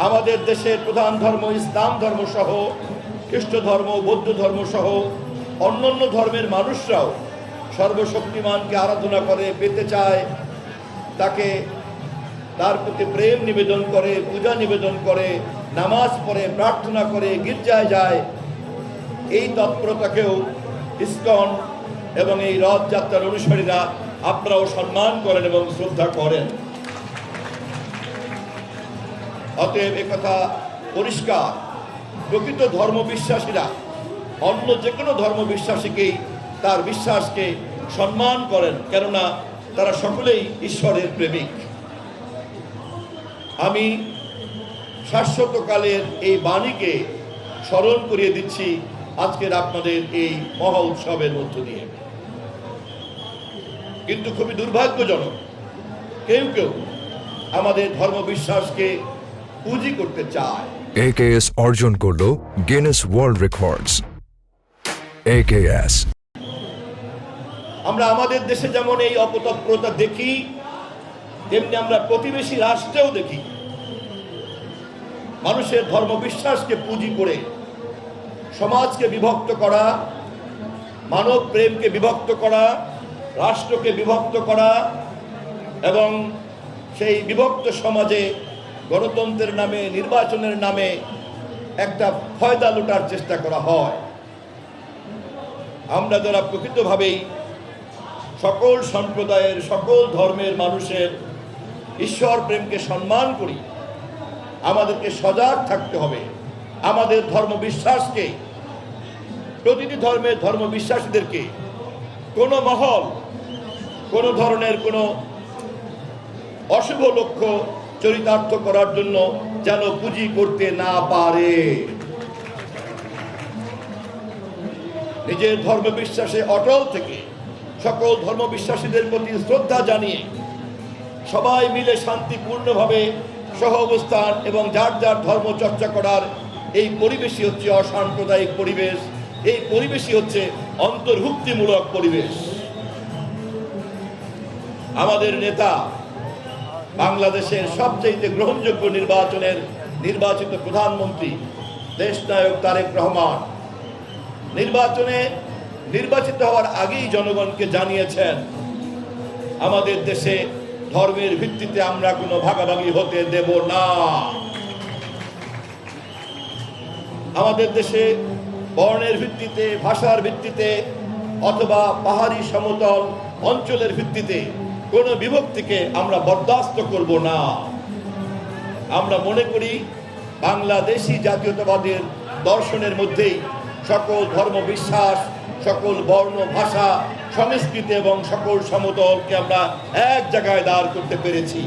আমাদের দেশের প্রধান ধর্ম ইসলাম ধর্ম সহ খ্রিস্ট ধর্ম, বৌদ্ধ ধর্ম সহ অন্যান্য ধর্মের মানুষরাও সর্বশক্তিমানকে আরাধনা করে, পেতে চায়, তাকে তার প্রতি প্রেম নিবেদন করে, পূজা নিবেদন করে, নামাজ পড়ে, প্রার্থনা করে, গির্জায় যায়। এই তৎপরতাকেও ইসকন এবং এই রথযাত্রার অনুসারীরা আপনারাও সম্মান করেন এবং শ্রদ্ধা করেন। অতএব একথা পরিষ্কার, প্রকৃত ধর্মবিশ্বাসীরা অন্য যে কোনো ধর্মবিশ্বাসীকেই তার বিশ্বাসকে সম্মান করেন, কেননা তারা সকলেই ঈশ্বরের প্রেমিক। আমি শাশ্বতকালের এই বাণীকে স্মরণ করিয়ে দিচ্ছি আজকের আপনাদের এই মহা উৎসবের মধ্য দিয়ে। কিন্তু খুবই দুর্ভাগ্যজনক, কেউ কেউ আমাদের ধর্মবিশ্বাসকে পুঁজি করতে চায়। AKS অর্জন করল গিনেস ওয়ার্ল্ড রেকর্ডস। AKS আমরা আমাদের দেশে যেমন এই অপতৎপরতা দেখি, তেমনি আমরা প্রতিবেশী রাষ্ট্রেও দেখি মানুষের ধর্মবিশ্বাসকে পুঁজি করে সমাজকে বিভক্ত করা, মানব প্রেমকে বিভক্ত করা, রাষ্ট্রকে বিভক্ত করা এবং সেই বিভক্ত সমাজে গণতন্ত্রের নামে, নির্বাচনের নামে একটা ফয়দা লুটার চেষ্টা করা হয়। আমরা যারা প্রকৃতভাবেই সকল সম্প্রদায়ের, সকল ধর্মের মানুষের ঈশ্বর প্রেমকে সম্মান করি, আমাদেরকে সজাগ থাকতে হবে। আমাদের ধর্মবিশ্বাসকে, প্রতিটি ধর্মের ধর্মবিশ্বাসীদেরকে কোনো মহল কোনো ধরনের কোনো অশুভ লক্ষ্য চরিতার্থ করার জন্য যেন পুঁজি করতে না পারে। নিজের ধর্মবিশ্বাসে অটল থেকে সকল ধর্মবিশ্বাসীদের প্রতি শ্রদ্ধা জানিয়ে সবাই মিলে শান্তিপূর্ণভাবে সহ অবস্থান এবং যার যার ধর্ম চর্চা করার এই পরিবেশই হচ্ছে অসাম্প্রদায়িক পরিবেশ, এই পরিবেশই হচ্ছে অন্তর্ভুক্তিমূলক পরিবেশ। আমাদের নেতা, বাংলাদেশের সবচেয়ে গ্রহণযোগ্য নির্বাচনের নির্বাচিত প্রধানমন্ত্রী দেশনায়ক তারেক রহমান নির্বাচনে নির্বাচিত হওয়ার আগেই জনগণকে জানিয়েছেন, আমাদের দেশে ধর্মের ভিত্তিতে আমরা কোনো ভাগাভাগি হতে দেব না। আমাদের দেশে বর্ণের ভিত্তিতে, ভাষার ভিত্তিতে অথবা পাহাড়ি সমতল অঞ্চলের ভিত্তিতে কোনো বিভক্তিকে আমরা বরদাস্ত করব না। আমরা মনে করি বাংলাদেশি জাতীয়তাবাদের দর্শনের মধ্যেই সকল ধর্ম বিশ্বাস, সকল বর্ণ, ভাষা, সংস্কৃতি এবং সকল সমতলকে আমরা এক জায়গায় দাঁড় করতে পেরেছি।